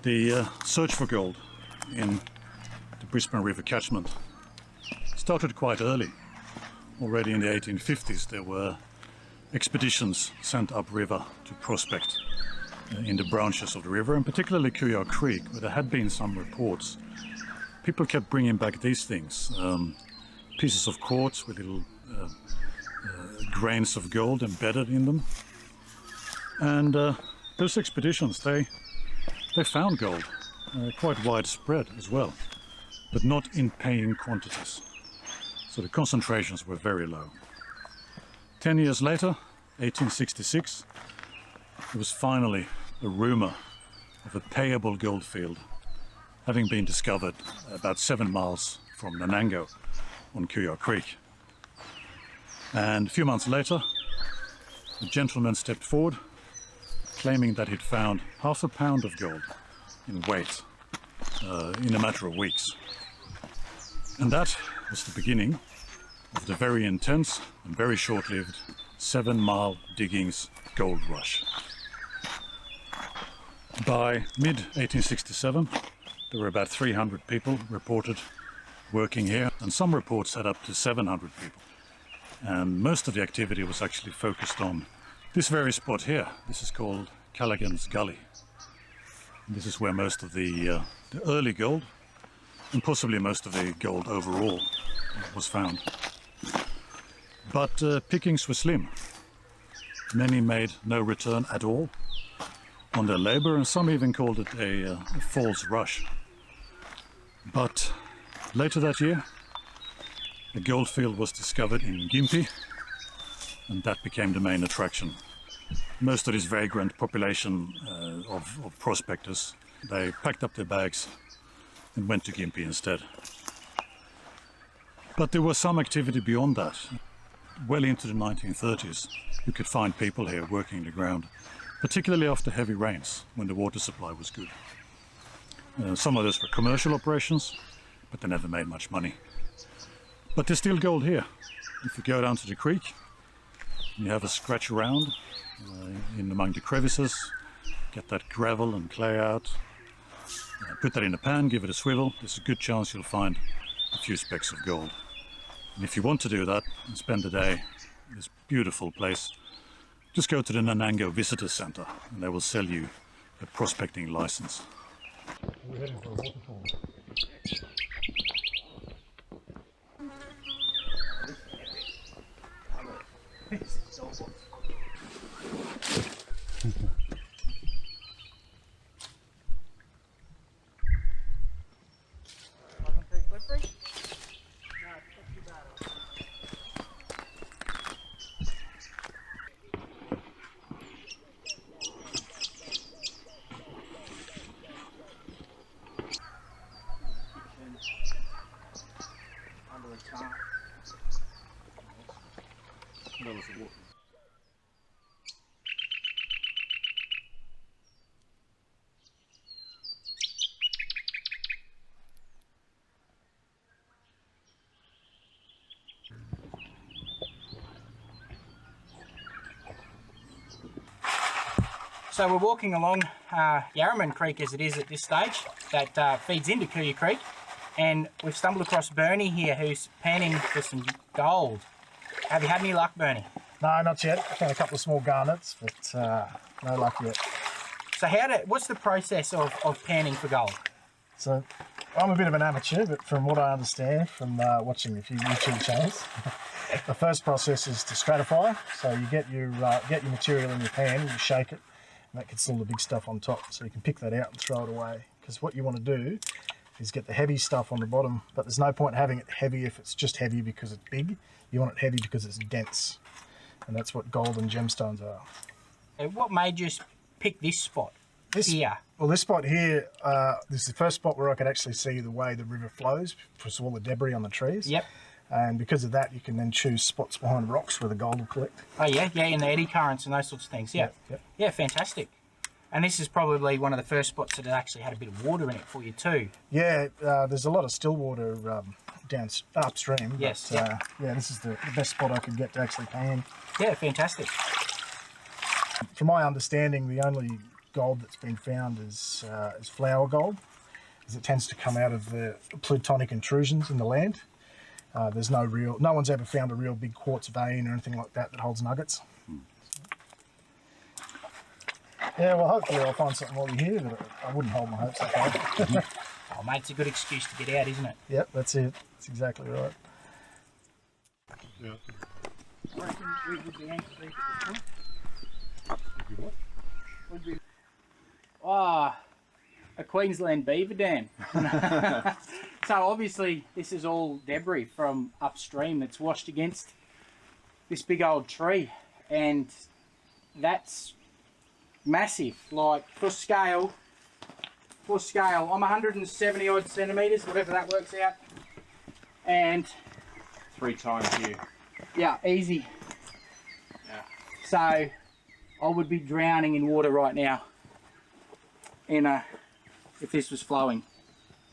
The search for gold in the Brisbane River catchment started quite early. Already in the 1850s there were expeditions sent upriver to prospect in the branches of the river, and particularly Cooyar Creek, where there had been some reports. People kept bringing back these things, pieces of quartz with little grains of gold embedded in them. And those expeditions, they found gold, quite widespread as well, but not in paying quantities. So the concentrations were very low. 10 years later, 1866, there was finally a rumour of a payable gold field having been discovered about 7 miles from Nanango on Cooyar Creek. And a few months later, a gentleman stepped forward claiming that he'd found 1/2 pound of gold in weight in a matter of weeks. And that was the beginning of the very intense and very short-lived 7-mile diggings gold rush. By mid-1867, there were about 300 people reported working here, and some reports had up to 700 people. And most of the activity was actually focused on this very spot here. This is called Callaghan's Gully. And this is where most of the early gold, and possibly most of the gold overall, was found. But pickings were slim. Many made no return at all on their labour, and some even called it a false rush. But later that year, a gold field was discovered in Gympie, and that became the main attraction. Most of this vagrant population of prospectors, they packed up their bags and went to Gympie instead. But there was some activity beyond that. Well into the 1930s, you could find people here working the ground, particularly after heavy rains, when the water supply was good. Some of those were commercial operations, but they never made much money. But there's still gold here. If you go down to the creek, you have a scratch around in among the crevices, get that gravel and clay out, put that in a pan, give it a swivel, there's a good chance you'll find a few specks of gold. And if you want to do that and spend the day in this beautiful place, just go to the Nanango Visitor Centre and they will sell you a prospecting license. We're heading for a waterfall. So we're walking along Yarraman Creek as it is at this stage, that feeds into Cooyar Creek, and we've stumbled across Bernie here who's panning for some gold. Have you had any luck, Bernie? No, not yet. I found a couple of small garnets, but no luck yet. So what's the process of panning for gold? So I'm a bit of an amateur, but from what I understand from watching a few YouTube channels, the first process is to stratify. So you get your material in your pan, you shake it, and that gets all the big stuff on top. So you can pick that out and throw it away. Because what you want to do is get the heavy stuff on the bottom, but there's no point having it heavy if it's just heavy because it's big. You want it heavy because it's dense. And that's what gold and gemstones are. And what made you pick this spot here? Well, this spot here, this is the first spot where I could actually see the way the river flows because of all the debris on the trees. Yep. And because of that, you can then choose spots behind rocks where the gold will collect. Oh yeah, in the eddy currents and those sorts of things. Yeah, yep. Yeah, fantastic. And this is probably one of the first spots that actually had a bit of water in it for you too. Yeah, there's a lot of still water upstream. Yes. But, yeah, this is the best spot I could get to actually pan. Yeah, fantastic. From my understanding, the only gold that's been found is flower gold, as it tends to come out of the plutonic intrusions in the land. There's no one's ever found a real big quartz vein or anything like that that holds nuggets. Yeah, well, hopefully I'll find something while you're here, but I wouldn't hold my hopes up high. Oh, mate, it's a good excuse to get out, isn't it? Yep, that's it. That's exactly right. Yeah. I reckon we would be anchored at the a Queensland beaver dam. So obviously this is all debris from upstream that's washed against this big old tree, and that's massive. Like for scale, I'm 170 odd centimetres, whatever that works out, and 3 times you. yeah, easy. Yeah. So I would be drowning in water right now if this was flowing.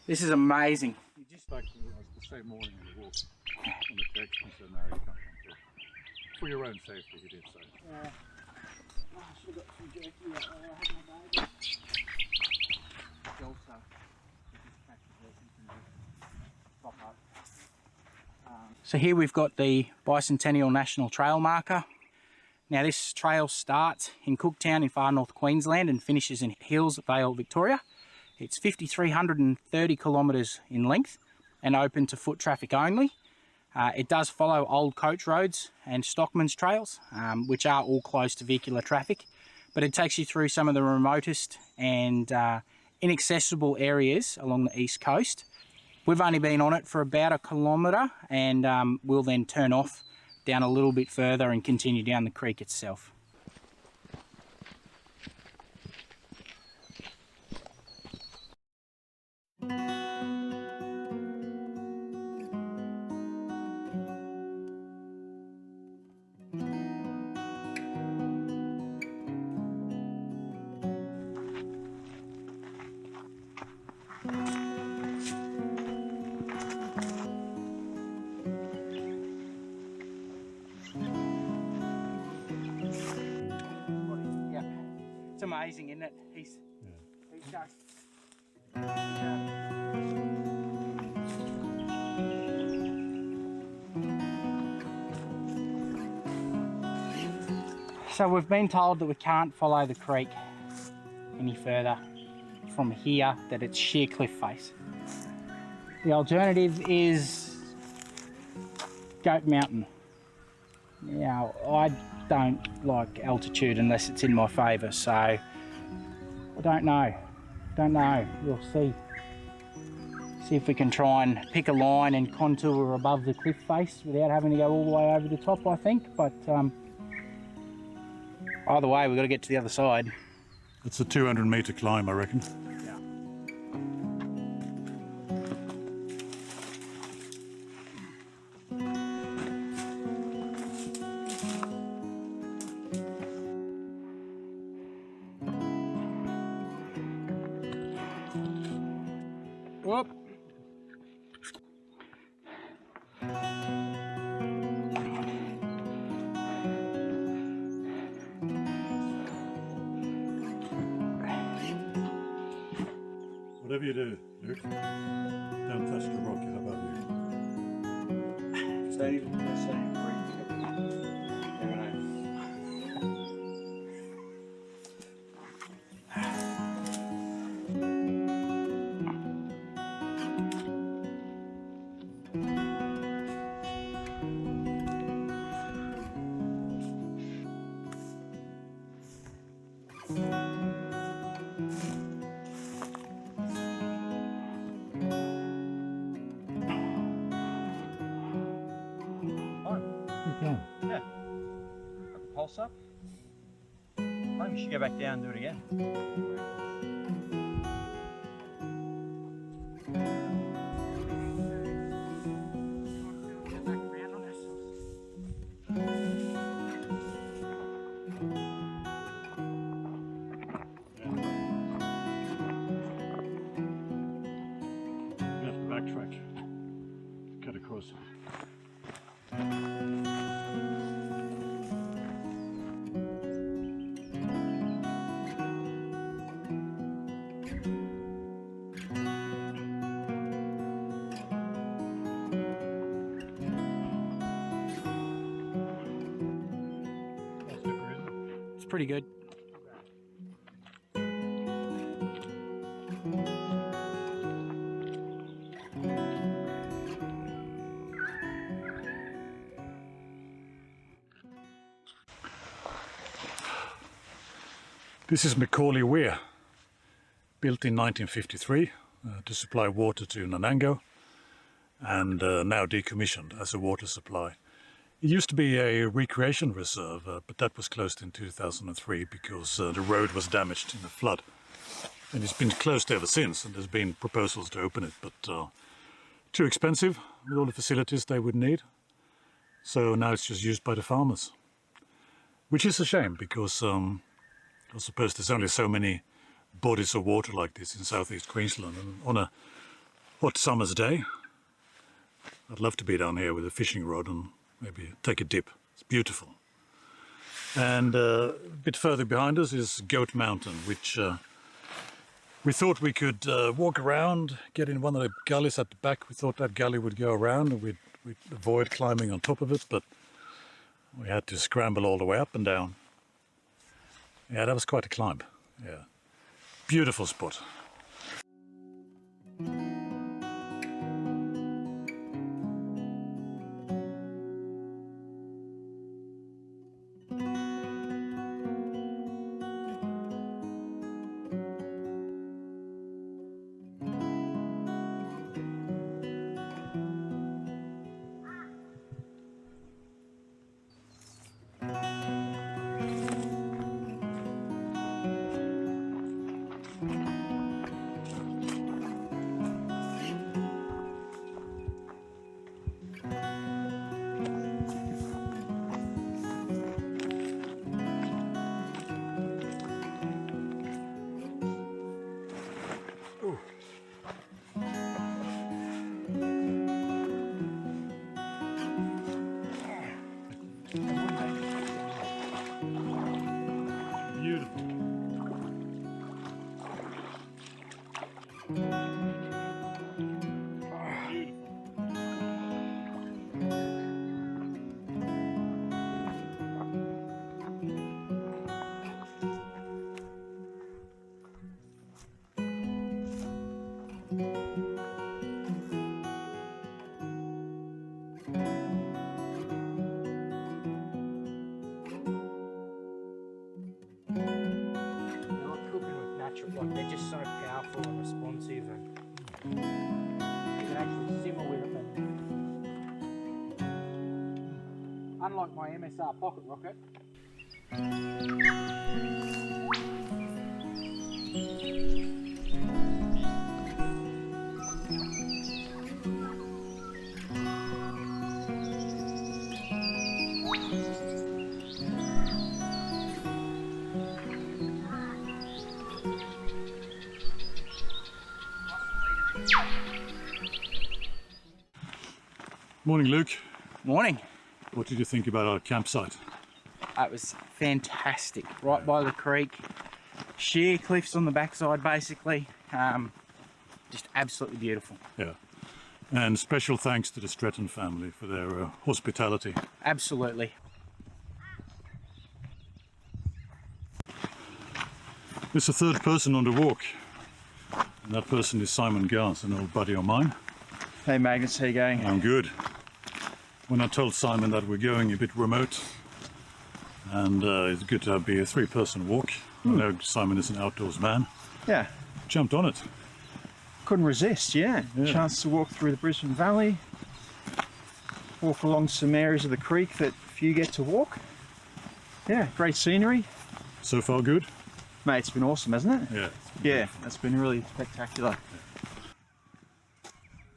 This is amazing. You just like the same morning in the walk on the text and said, no, you can't come through. For your own safety, you did say. Yeah. Oh, I should have got some jerky out there. I had my baby. Also, pop up. So here we've got the Bicentennial National Trail marker. Now this trail starts in Cooktown in far north Queensland and finishes in Hillsvale, Victoria. It's 5,330 kilometres in length and open to foot traffic only. It does follow old coach roads and stockman's trails, which are all closed to vehicular traffic, but it takes you through some of the remotest and inaccessible areas along the east coast. We've only been on it for about 1 kilometre, and we'll then turn off down a little bit further and continue down the creek itself. It's amazing, isn't it? He's just... So we've been told that we can't follow the creek any further from here, that it's sheer cliff face. The alternative is Goat Mountain. Now, I don't like altitude unless it's in my favour, so I don't know. We'll see. See if we can try and pick a line and contour above the cliff face without having to go all the way over the top, I think. But either way, we've got to get to the other side. It's a 200-metre climb, I reckon. Whoop. Whatever you do, Luke, don't touch the rock above you. Don't even necessarily breathe. Never know. Yeah. Got the pulse up. Maybe we should go back down and do it again. You have to backtrack. Cut across. pretty good. This is McCauley Weir, built in 1953 to supply water to Nanango, and now decommissioned as a water supply. It used to be a recreation reserve, but that was closed in 2003 because the road was damaged in a flood. And it's been closed ever since, and there's been proposals to open it, but too expensive with all the facilities they would need. So now it's just used by the farmers, which is a shame because I suppose there's only so many bodies of water like this in southeast Queensland, and on a hot summer's day I'd love to be down here with a fishing rod and maybe take a dip. It's beautiful. And a bit further behind us is Goat Mountain, which we thought we could walk around, get in one of the gullies at the back. We thought that gully would go around and we'd avoid climbing on top of it, but we had to scramble all the way up and down. Yeah, that was quite a climb. Yeah, beautiful spot. Like they're just so powerful and responsive, and you can actually simmer with them. And unlike my MSR pocket rocket, Morning, Luke. morning. What did you think about our campsite? It was fantastic, right by the creek, sheer cliffs on the backside basically, just absolutely beautiful. Yeah. And special thanks to the Stretton family for their hospitality. Absolutely. There's a third person on the walk, and that person is Simon Gans, an old buddy of mine. Hey Magnus, how you going? I'm good. When I told Simon that we're going a bit remote, and it's good to be a three-person walk. I know Simon is an outdoors man. Yeah, Jumped on it. couldn't resist, yeah. Chance to walk through the Brisbane Valley, walk along some areas of the creek that few get to walk. Yeah, great scenery. So far, good? Mate, it's been awesome, hasn't it? Yeah. Yeah, it's been really spectacular.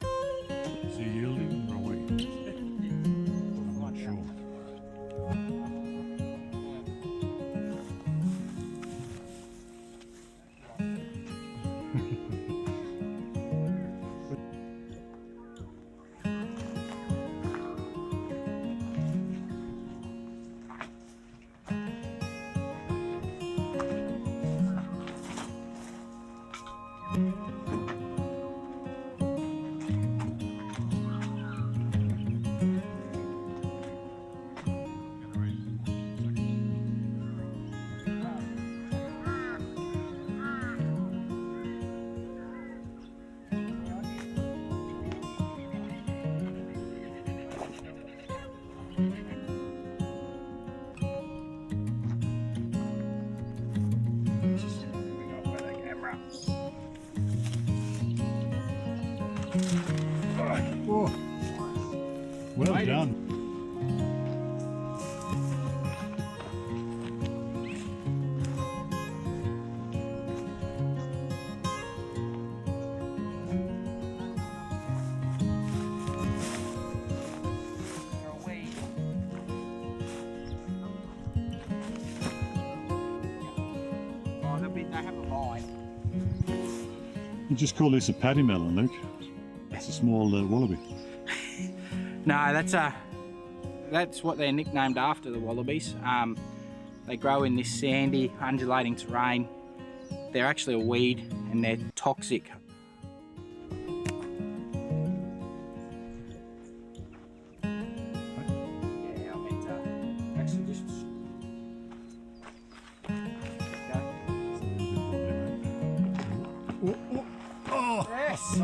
Is he yielding or are we? I'm not sure. made it. done. They have a vine. You just call this a paddy melon, Luke. It's a small wallaby. No, that's what they're nicknamed after, the wallabies. They grow in this sandy, undulating terrain. They're actually a weed and they're toxic. Yeah, I meant actually just. Oh! Yes!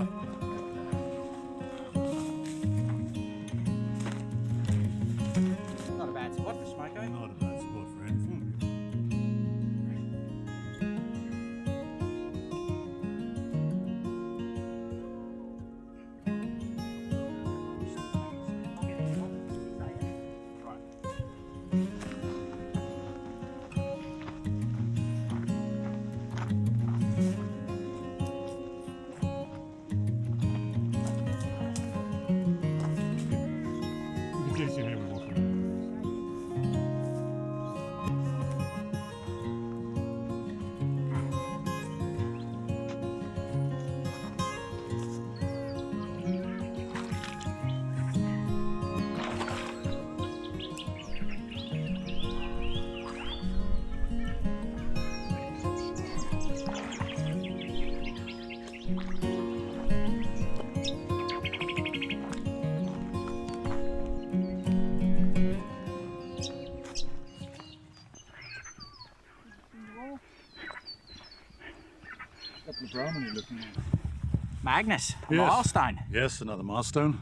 Not a bad spot for Smoko. Not a bad spot for anything. Couple of Brahman you're looking at. Magnus, a Yes. milestone. Yes, another milestone.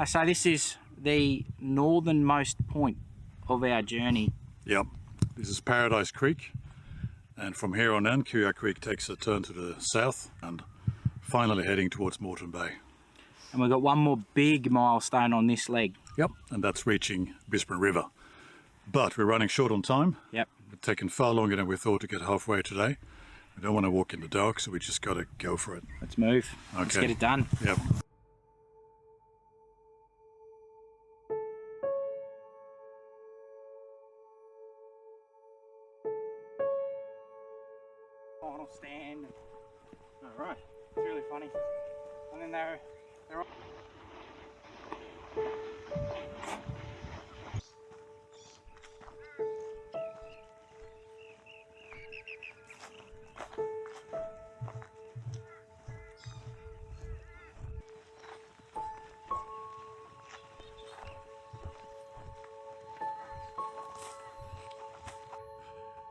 So this is the northernmost point of our journey. Yep, this is Paradise Creek, and from here on in, Cooyar Creek takes a turn to the south and finally heading towards Moreton Bay. And we've got one more big milestone on this leg. Yep, and that's reaching Brisbane River. But we're running short on time. Yep. It's taken far longer than we thought to get halfway today. We don't want to walk in the dark, so we just got to go for it. Let's move. Let's Okay. get it done. Yep. Final stand. All right. It's really funny. And then they're all...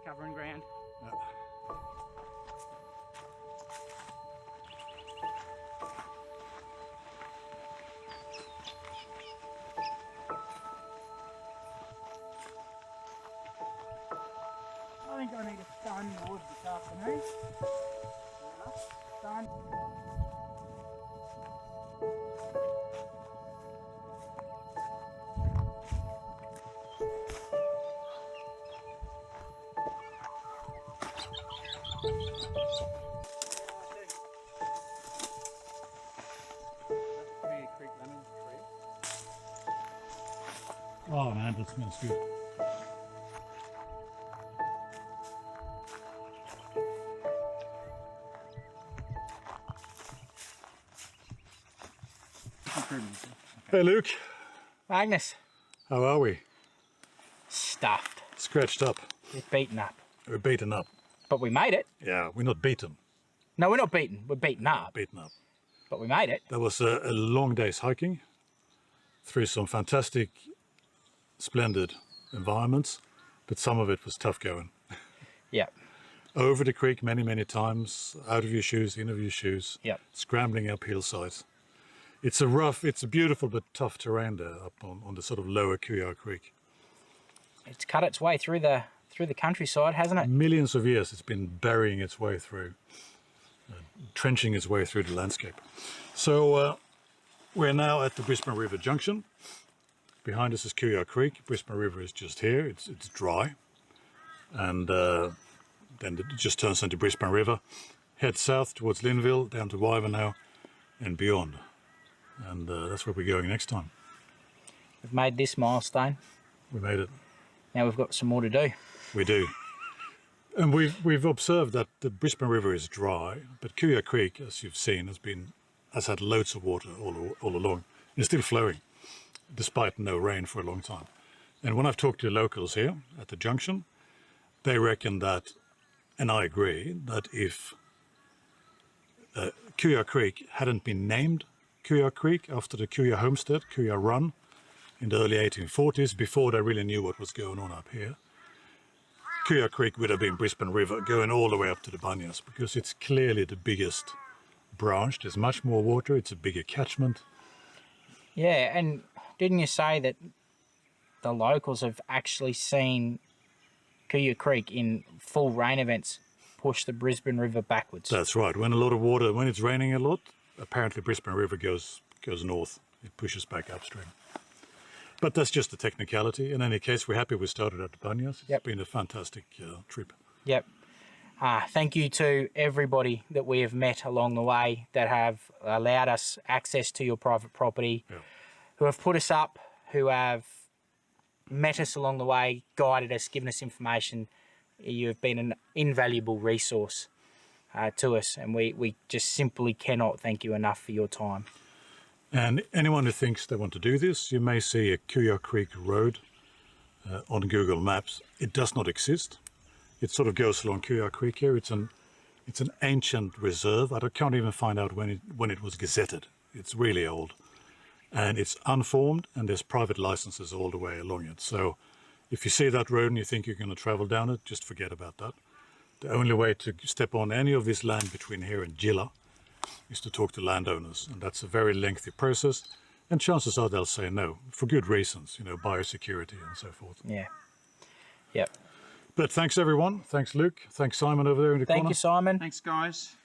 covering ground. I think I need a stone wood this afternoon. Stone. Oh man, that smells good. Hey Luke, Magnus. how are we? Stuffed. Scratched up. We're beaten up. We're beaten up. But we made it. Yeah, we're not beaten. No, we're not beaten. We're beaten up. Beaten up. But we made it. That was a long day's hiking through some fantastic, splendid environments, but some of it was tough going. Yep. Over the creek many times, out of your shoes, in of your shoes, Yep. scrambling up hillsides. It's a beautiful but tough terrain there up on the sort of lower Cooyar Creek. It's cut its way through the countryside, hasn't it? Millions of years it's been burying its way through, trenching its way through the landscape. So We're now at the Brisbane River Junction. Behind us is Cooyar Creek. Brisbane River is just here. It's dry, and then it just turns into Brisbane River. Head south towards Linville, down to Wivenhoe, and beyond. And that's where we're going next time. We've made this milestone. We made it. Now we've got some more to do. We do. And we've observed that the Brisbane River is dry, but Cooyar Creek, as you've seen, has had loads of water all along. It's still flowing, despite no rain for a long time. And when I've talked to locals here at the junction, they reckon that, and I agree, that if Cooyar Creek hadn't been named Cooyar Creek after the Cooyar homestead, Cooyar Run, in the early 1840s, before they really knew what was going on up here, Cooyar Creek would have been Brisbane River going all the way up to the Bunyas, because it's clearly the biggest branch. There's much more water, it's a bigger catchment. Yeah, and didn't you say that the locals have actually seen Cooyar Creek in full rain events push the Brisbane River backwards? That's right. When a lot of water, when it's raining a lot, apparently Brisbane River goes north. It pushes back upstream. But that's just a technicality. In any case, we're happy we started at the Bunyas. It's been a fantastic trip. Yep. Thank you to everybody that we have met along the way that have allowed us access to your private property, who have put us up, who have met us along the way, guided us, given us information. You have been an invaluable resource to us, and we just simply cannot thank you enough for your time. And anyone who thinks they want to do this, you may see a Cooyar Creek road on Google Maps. It does not exist. It sort of goes along Cooyar Creek here. It's an ancient reserve. I can't even find out when it was gazetted. It's really old. And it's unformed, and there's private licenses all the way along it. So if you see that road and you think you're going to travel down it, just forget about that. The only way to step on any of this land between here and Gilla is to talk to landowners, and that's a very lengthy process, and chances are they'll say no, for good reasons, biosecurity and so forth. Yeah. Yep. But thanks everyone. Thanks Luke. Thanks Simon over there in the corner. Thank you, Simon. Thanks, guys.